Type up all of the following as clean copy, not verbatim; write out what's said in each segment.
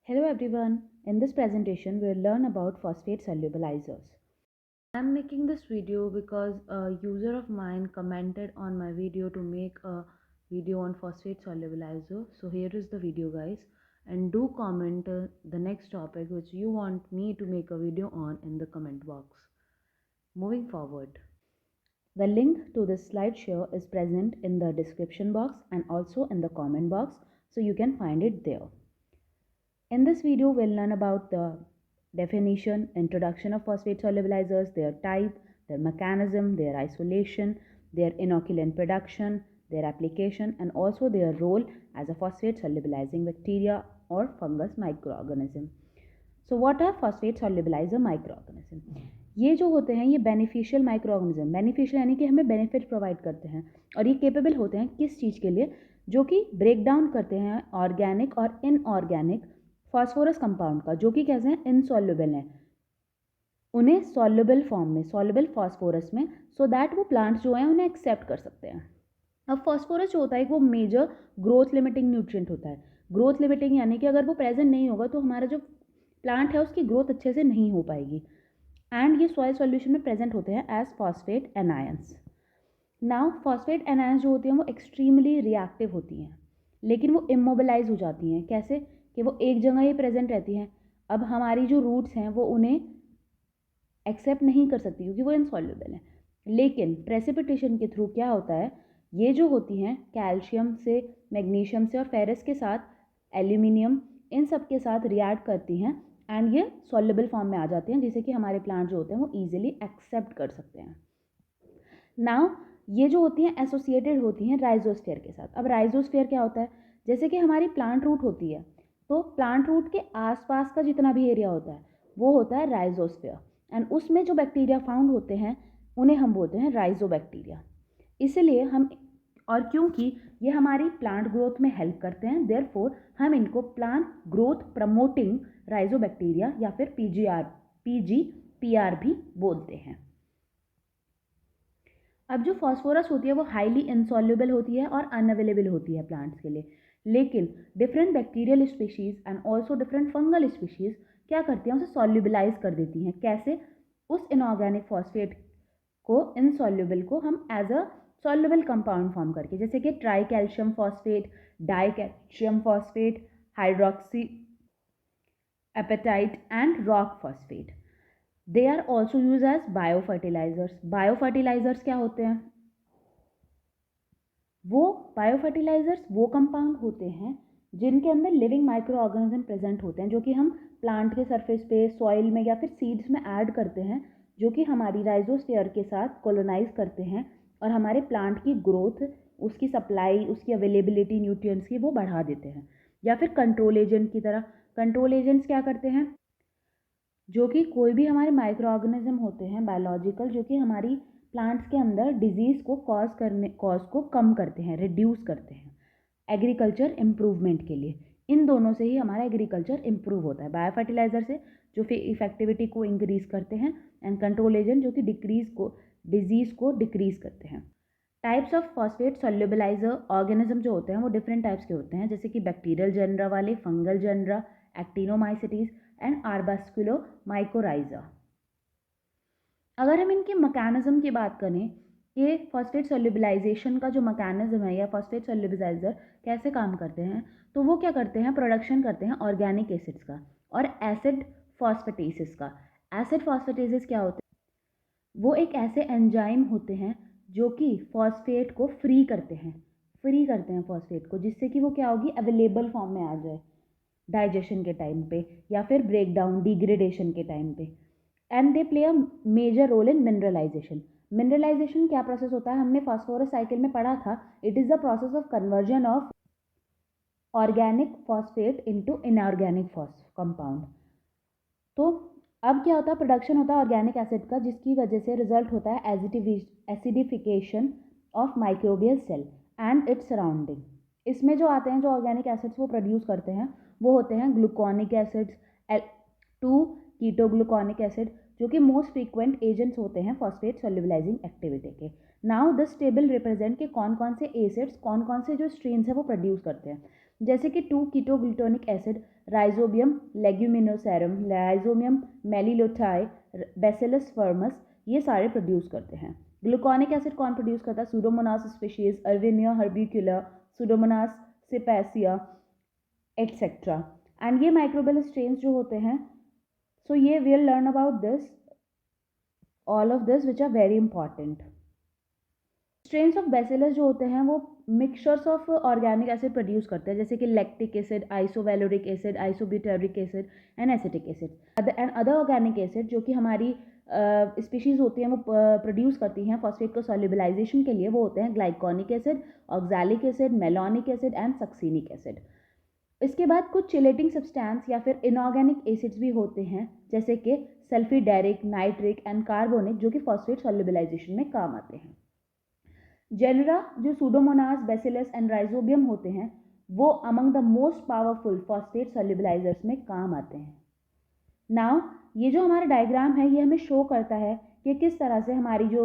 Hello everyone, in this presentation we'll learn about phosphate solubilizers. I'm making this video because a user of mine commented on my video to make a video on phosphate solubilizer. So here is the video guys, and do comment the next topic which you want me to make a video on in the comment box. Moving forward, the link to this slideshow is present in the description box and also in the comment box, so you can find it there. In this video, we'll learn about the definition, introduction of phosphate solubilizers, their type, their mechanism, their isolation, their inoculant production, their application, and also their role as a phosphate solubilizing bacteria or fungus microorganism. So what are phosphate solubilizer microorganism? ये जो होते हैं ये beneficial microorganism, beneficial यानी कि हमें benefit provide करते हैं, और ये केपेबल होते हैं किस चीज़ के लिए? जो कि ब्रेक डाउन करते हैं ऑर्गेनिक और इनऑर्गेनिक फॉस्फोरस कंपाउंड का, जो कि कैसे हैं? इनसॉल्युबल हैं, उन्हें सॉल्युबल फॉर्म में, सॉल्युबल फॉस्फोरस में, सो दैट वो प्लांट्स जो हैं उन्हें एक्सेप्ट कर सकते हैं। अब फॉस्फोरस जो होता है वो मेजर ग्रोथ लिमिटिंग न्यूट्रिएंट होता है। ग्रोथ लिमिटिंग यानी कि अगर वो प्रेजेंट नहीं होगा तो हमारा जो प्लांट है उसकी ग्रोथ अच्छे से नहीं हो पाएगी, एंड ये सॉइल सॉल्यूशन में प्रेजेंट होते हैं as phosphate anions. Now phosphate anions जो होती हैं वो एक्सट्रीमली रिएक्टिव होती हैं, लेकिन वो इमोबिलाइज हो जाती हैं। कैसे? कि वो एक जगह ही प्रेजेंट रहती हैं। अब हमारी जो रूट्स हैं वो उन्हें एक्सेप्ट नहीं कर सकती क्योंकि वो इनसॉल्युबल हैं, लेकिन प्रेसिपिटेशन के थ्रू क्या होता है, ये जो होती हैं कैल्शियम से, मैग्नीशियम से और फेरस के साथ, एल्यूमिनियम, इन सब के साथ रिएक्ट करती हैं एंड ये सॉल्युबल फॉर्म में आ जाते हैं, जिससे कि हमारे प्लांट जो होते हैं वो ईजिली एक्सेप्ट कर सकते हैं। नाउ ये जो होती हैं एसोसिएटेड होती हैं राइजोस्फीयर के साथ। अब राइजोस्फीयर क्या होता है? जैसे कि हमारी प्लांट रूट होती है, तो प्लांट रूट के आसपास का जितना भी एरिया होता है वो होता है राइजोस्फीयर, एंड उसमें जो बैक्टीरिया फाउंड होते हैं उन्हें हम बोलते हैं राइजोबैक्टीरिया। इसलिए हम, और क्योंकि ये हमारी प्लांट ग्रोथ में हेल्प करते हैं, देयरफॉर हम इनको प्लांट ग्रोथ प्रमोटिंग राइजोबैक्टीरिया या फिर पीजीपीआर भी बोलते हैं। अब जो फॉस्फोरस होती है वो हाईली इनसॉल्युबल होती है और अनअवेलेबल होती है प्लांट्स के लिए, लेकिन different bacterial species and also different fungal species क्या करती हैं? उसे सॉल्युबलाइज कर देती हैं। कैसे? उस इनऑर्गेनिक फॉस्फेट को, इनसॉल्युबल को, हम as a soluble compound form करके, जैसे कि tricalcium phosphate, dicalcium phosphate, hydroxyapatite and rock phosphate. They are also use as biofertilizers. Biofertilizers क्या होते हैं? वो बायोफर्टिलाइजर्स वो कंपाउंड होते हैं जिनके अंदर लिविंग माइक्रो ऑर्गेनिज्म प्रेजेंट होते हैं, जो कि हम प्लांट के सरफेस पे, सॉइल में या फिर सीड्स में ऐड करते हैं, जो कि हमारी राइजोस्फीयर के साथ कॉलोनाइज करते हैं और हमारे प्लांट की ग्रोथ, उसकी सप्लाई, उसकी अवेलेबिलिटी न्यूट्रिएंट्स की वो बढ़ा देते हैं। या फिर कंट्रोल एजेंट की तरह, कंट्रोल एजेंट्स क्या करते हैं? जो कि कोई भी हमारे माइक्रो ऑर्गेनिज्म होते हैं बायोलॉजिकल, जो कि हमारी प्लांट्स के अंदर डिजीज़ को कॉज को कम करते हैं, रिड्यूस करते हैं एग्रीकल्चर इम्प्रूवमेंट के लिए। इन दोनों से ही हमारा एग्रीकल्चर इम्प्रूव होता है। बायोफर्टिलाइजर से जो फिर इफेक्टिविटी को इंक्रीज करते हैं, एंड कंट्रोल एजेंट जो कि डिजीज़ को डिक्रीज करते हैं। टाइप्स ऑफ फॉस्फेट सॉल्युबलाइजर ऑर्गेनिज्म जो होते हैं वो डिफरेंट टाइप्स के होते हैं, जैसे कि बैक्टीरियल जनरा वाले, फंगल जनरा, एक्टिनोमाइसिटीज एंड आर्बास्कुलोमाइकोराइजा। अगर हम इनके मैकेनिज्म की बात करें कि फॉस्फेट सॉल्युबलाइजेशन का जो मैकेनिज्म है या फॉस्फेट सॉल्युबलाइजर कैसे काम करते हैं, तो वो क्या करते हैं? प्रोडक्शन करते हैं ऑर्गेनिक एसिड्स का और एसिड फॉस्फेटेसिस का। एसिड फॉस्फेटेसिस क्या होते हैं? वो एक ऐसे एंजाइम होते हैं जो कि फॉस्फेट को फ्री करते हैं फॉस्फेट को, जिससे कि वो क्या होगी? अवेलेबल फॉर्म में आ जाए डाइजेशन के टाइम पे या फिर ब्रेक डाउन, डिग्रेडेशन के टाइम पे। And they play a major role in mineralisation. Mineralisation क्या प्रोसेस होता है? हमने फास्फोरस साइकिल में पढ़ा था, it is the process of conversion of organic phosphate into inorganic compound. तो अब क्या होता है? प्रोडक्शन होता है ऑर्गेनिक एसिड का, जिसकी वजह से रिजल्ट होता है acidification of microbial cell and its surrounding. इसमें जो आते हैं, जो ऑर्गेनिक एसिड्स वो प्रोड्यूस करते हैं, वो होते हैं ग्लूकोनिक एसिड्स, 2 कीटोग्लूकोनिक एसिड, जो कि मोस्ट फ्रीक्वेंट एजेंट्स होते हैं फॉस्फेट सॉल्युबलाइजिंग एक्टिविटी के। नाउ दिस टेबल रिप्रेजेंट के कौन कौन से एसिड्स, कौन कौन से जो स्ट्रेन्स है वो प्रोड्यूस करते हैं। जैसे कि 2-कीटोग्लूटानिक acid, Rhizobium leguminosarum, Rhizobium meliloti, Bacillus firmus, ये सारे प्रोड्यूस करते हैं। ग्लूकोनिक एसिड कौन प्रोड्यूस करता है? Pseudomonas species, Erwinia herbicola, Pseudomonas cepacia etcetera. And ये माइक्रोबियल स्ट्रेन्स जो होते हैं, सो ये will learn about this, all of this which are very important. Strains of Bacillus जो होते हैं वो mixtures of organic acid produce करते हैं, जैसे कि lactic acid, isovaleric acid, isobutyric acid and acetic acid and other organic acid जो कि हमारी स्पीशीज़ होती हैं वो प्रोड्यूस करती हैं फॉस्फेट को सॉल्युबलाइजेशन के लिए, वो होते हैं gluconic acid, oxalic acid, malonic acid and succinic acid. इसके बाद कुछ चिलेटिंग सब्सटेंस या फिर इनऑर्गेनिक एसिड्स भी होते हैं, जैसे कि सल्फिडेरिक, नाइट्रिक एंड कार्बोनिक, जो कि फॉस्फेट सॉल्युबलाइजेशन में काम आते हैं। जेनरा जो सूडोमोनास, बैसिलस एंड राइजोबियम होते हैं, वो among the most powerful phosphate solubilizers में काम आते हैं। नाउ ये जो हमारा डायग्राम है ये हमें शो करता है कि किस तरह से हमारी जो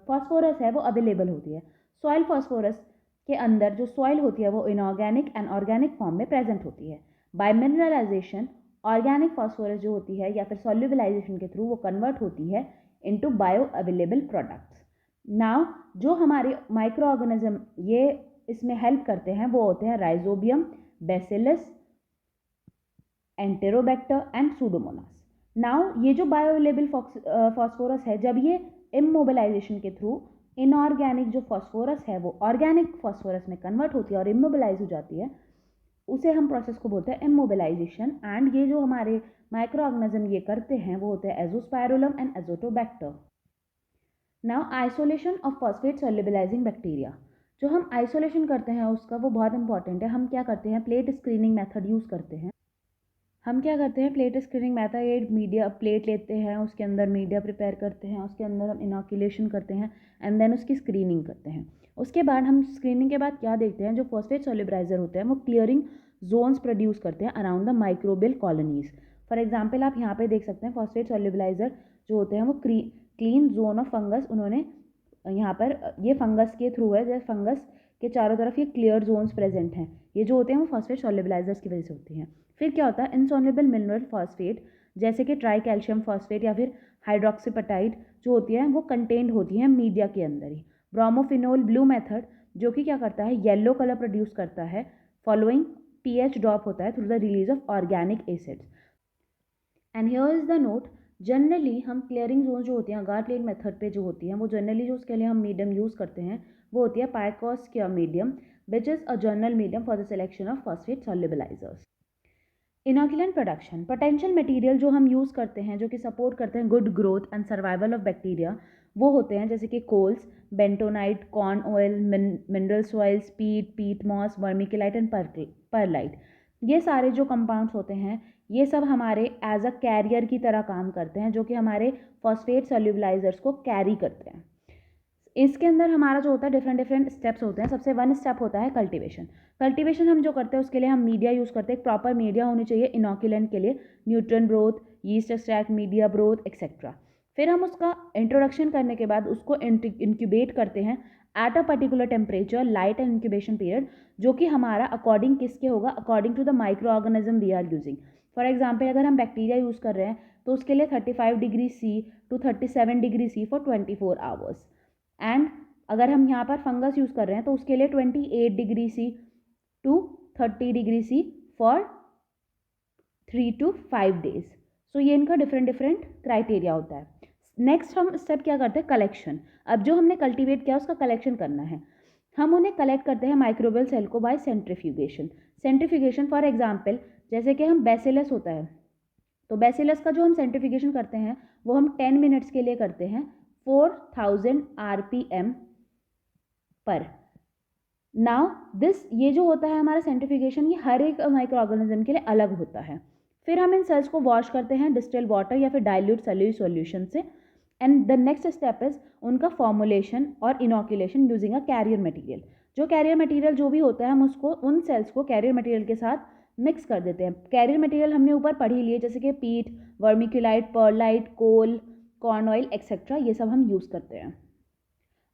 फॉस्फोरस है वो अवेलेबल होती है। सॉइल फॉस्फोरस के अंदर जो सॉइल होती है वो इनऑर्गेनिक एंड ऑर्गेनिक फॉर्म में प्रेजेंट होती है। बाय मिनरलाइजेशन ऑर्गेनिक फॉस्फोरस जो होती है या फिर सॉल्युबलाइजेशन के थ्रू वो कन्वर्ट होती है into bio available products. Now जो हमारे माइक्रो ऑर्गेनिज्म ये इसमें हेल्प करते हैं वो होते हैं Rhizobium, Bacillus, Enterobacter and Pseudomonas. Now ये जो बायोअवेलेबल फॉस्फोरस है, जब ये इमोबिलाइजेशन के थ्रू इनऑर्गेनिक जो फॉस्फोरस है वो ऑर्गेनिक फॉस्फोरस में कन्वर्ट होती है और इमोबिलाइज हो जाती है, उसे हम प्रोसेस को बोलते हैं इमोबिलाइजेशन। एंड ये जो हमारे माइक्रो ऑर्गेनिज्म ये करते हैं वो होते हैं Azospirillum and Azotobacter. Now isolation of phosphate solubilizing bacteria, जो हम आइसोलेशन करते हैं उसका वो बहुत इंपॉर्टेंट है। हम क्या करते हैं? प्लेट स्क्रीनिंग मेथड यूज़ करते हैं। Plate screening method, media plate लेते हैं, उसके अंदर मीडिया प्रिपेयर करते हैं, उसके अंदर हम इनोकुलेशन करते हैं एंड देन उसकी स्क्रीनिंग करते हैं। उसके बाद हम स्क्रीनिंग के बाद क्या देखते हैं, जो फॉस्फेट सॉल्युबलाइजर होते हैं वो क्लियरिंग जोन्स प्रोड्यूस करते हैं around the microbial colonies. For example आप यहाँ पे देख सकते हैं फॉस्फेट सॉल्युबलाइजर जो होते हैं वो क्लीन जोन ऑफ फंगस, उन्होंने यहाँ पर ये फंगस के थ्रू है, जैसे फंगस के चारों तरफ ये क्लियर जोन्स प्रेजेंट हैं, ये जो होते हैं वो फॉस्फेट सॉल्युबलाइजर्स की वजह से होती हैं। फिर क्या होता है? इनसॉल्युबल मिनरल फॉस्फेट, जैसे कि ट्राई कैल्शियम फॉस्फेट या फिर हाइड्रोक्सीपेटाइड जो होती है वो कंटेंट होती हैं मीडिया के अंदर ही। ब्रोमोफिनोल ब्लू मेथड जो कि क्या करता है? येलो कलर प्रोड्यूस करता है फॉलोइंग pH ड्रॉप होता है through the release of organic acids. And here is the note, generally हम क्लियरिंग जोन जो होती हैं अगार प्लेट मेथड पे जो होती हैं वो जनरली जो उसके लिए हम मीडियम यूज़ करते हैं वो होती है Pikovskaya's medium, which is a general medium for the selection of phosphate solubilizers. Inoculant production, potential material जो हम यूज़ करते हैं जो कि सपोर्ट करते हैं good growth and survival of bacteria, वो होते हैं जैसे कि coals, bentonite, corn oil, mineral soils, peat moss, vermiculite and perlite. ये सारे जो कंपाउंड्स होते हैं ये सब हमारे एज अ कैरियर की तरह काम करते हैं, जो कि हमारे फॉस्फेट सॉल्युबलाइजर्स को कैरी करते हैं। इसके अंदर हमारा जो होता है डिफरेंट स्टेप्स होते हैं। सबसे वन स्टेप होता है कल्टीवेशन हम जो करते हैं उसके लिए हम मीडिया यूज़ करते हैं। एक प्रॉपर मीडिया होनी चाहिए इनोकुलेंट के लिए, nutrient broth, yeast extract media broth etcetera. फिर हम उसका इंट्रोडक्शन करने के बाद उसको इंक्यूबेट करते हैं at a particular temperature, light and incubation period, जो कि हमारा अकॉर्डिंग किसके होगा? According to the micro organism we are using. For example अगर हम बैक्टीरिया यूज़ कर रहे हैं तो उसके लिए 35 degree C to 37 degree C for 24 hours. And अगर हम यहाँ पर फंगस यूज़ कर रहे हैं तो उसके लिए 28 degree C to 30 degree C for 3 to 5 days. So ये इनका डिफरेंट क्राइटेरिया होता है। नेक्स्ट हम स्टेप क्या करते हैं? कलेक्शन। अब जो हमने कल्टीवेट किया उसका कलेक्शन करना है। हम उन्हें कलेक्ट करते हैं माइक्रोबियल सेल को बाय सेंट्रीफ्यूगेशन फॉर एग्जाम्पल जैसे कि हम बैसिलस होता है तो बैसिलस का जो हम सेंट्रीफ्यूगेशन करते हैं वो हम 10 मिनट्स के लिए करते हैं 4000 RPM पर। नाउ ये जो होता है हमारा सेंट्रीफ्यूगेशन, ये हर एक माइक्रो ऑर्गेनिज्म के लिए अलग होता है। फिर हम इन सेल्स को वॉश करते हैं डिस्टिल वाटर या फिर डाइल्यूट सेल्यूलोज सॉल्यूशन से। And the next step is उनका फॉर्मुलेशन और inoculation using a carrier material. जो कैरियर मटेरियल जो भी होता है हम उसको उन सेल्स को कैरियर मटेरियल के साथ मिक्स कर देते हैं। कैरियर मटेरियल हमने ऊपर पढ़ ही लिए, जैसे कि पीट, वर्मिकुलाइट, परलाइट, कोल, कॉर्न ऑयल एक्सेट्रा, ये सब हम यूज़ करते हैं।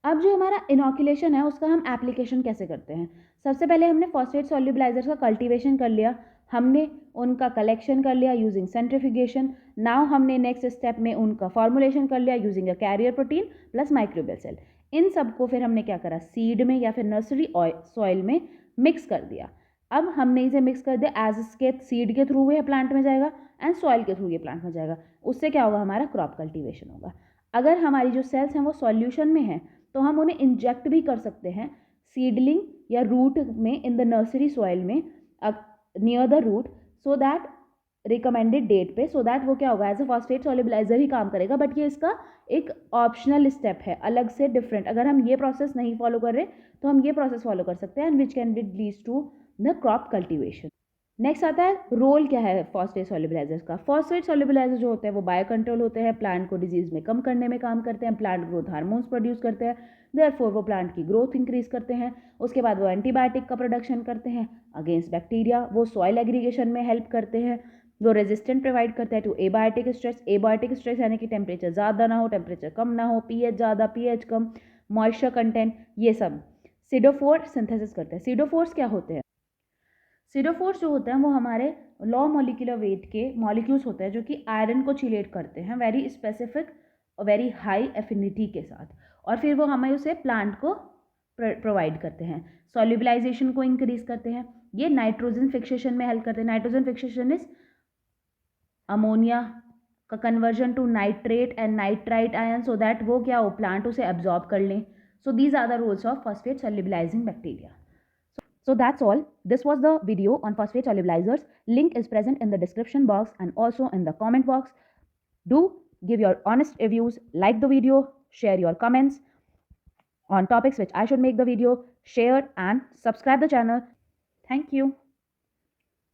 अब जो हमारा इनोकुलेशन है उसका हम एप्लीकेशन कैसे करते हैं। सबसे पहले हमने फॉस्फेट सॉल्युबलाइजर्स का कल्टीवेशन कर लिया, हमने उनका कलेक्शन कर लिया यूजिंग सेंट्रीफ्यूगेशन। नाउ हमने नेक्स्ट स्टेप में उनका फॉर्मुलेशन कर लिया using a carrier protein plus microbial cell. इन सबको फिर हमने क्या करा, सीड में या फिर नर्सरी सॉइल में मिक्स कर दिया। अब हमने इसे मिक्स कर दिया, एज इसके सीड के थ्रू ये प्लांट में जाएगा एंड सॉइल के थ्रू ये प्लांट में जाएगा। उससे क्या होगा, हमारा क्रॉप कल्टीवेशन होगा। अगर हमारी जो सेल्स हैं वो सॉल्यूशन में हैं तो हम उन्हें इंजेक्ट भी कर सकते हैं सीडलिंग या रूट में इन द नर्सरी सॉइल में near the root, so that recommended date पे, सो दैट वो क्या होगा, एज अ फॉस्फेट सॉल्युबलाइजर ही काम करेगा। बट ये इसका एक ऑप्शनल स्टेप है, अलग से डिफरेंट। अगर हम ये प्रोसेस नहीं फॉलो कर रहे तो हम ये प्रोसेस फॉलो कर सकते हैं and which can be leads to the crop cultivation. Next आता है रोल क्या है फॉस्फेट सॉल्युबलाइजर्स का। फॉस्फेट सॉल्युबलाइजर जो होते हैं वो बायो कंट्रोल होते हैं, प्लांट को डिजीज में कम करने में काम करते हैं, प्लांट ग्रोथ हार्मोन्स प्रोड्यूस करते हैं, देयरफॉर वो प्लांट की ग्रोथ इंक्रीज करते हैं। उसके बाद वो एंटीबायोटिक का प्रोडक्शन करते हैं अगेंस्ट बैक्टीरिया, वो सॉइल एग्रीगेशन में हेल्प करते हैं, वो रेजिस्टेंट प्रोवाइड करते हैं to abiotic stress. Abiotic stress यानी कि टेम्परेचर ज़्यादा ना हो, टेम्परेचर कम ना हो, पीएच ज़्यादा पीएच कम, मॉइस्चर कंटेंट, ये सब सिडोफोर सिंथेसिस करते हैं। सिडोफोर्स क्या होते हैं, सिडोफोर्स जो होते हैं वो हमारे लो मॉलिक्यूलर वेट के मॉलिक्यूल्स होते हैं जो कि आयरन को चिलेट करते हैं वेरी स्पेसिफिक और वेरी हाई एफिनिटी के साथ, और फिर वो हमें उसे प्लांट को प्रोवाइड करते हैं, सॉल्युबलाइजेशन को इंक्रीज करते हैं। ये नाइट्रोजन फिक्सेशन में हेल्प करते हैं। नाइट्रोजन फिक्सेशन इज अमोनिया का conversion to nitrate and nitrite ion, so that वो क्या हो, प्लांट उसे एब्जॉर्ब कर लें। So these are the roles of phosphate solubilizing bacteria. So that's all. This was the video on phosphate solubilizers. Link is present in the description box and also in the comment box. Do give your honest reviews, like the video, share your comments on topics which I should make the video, share and subscribe the channel. Thank you.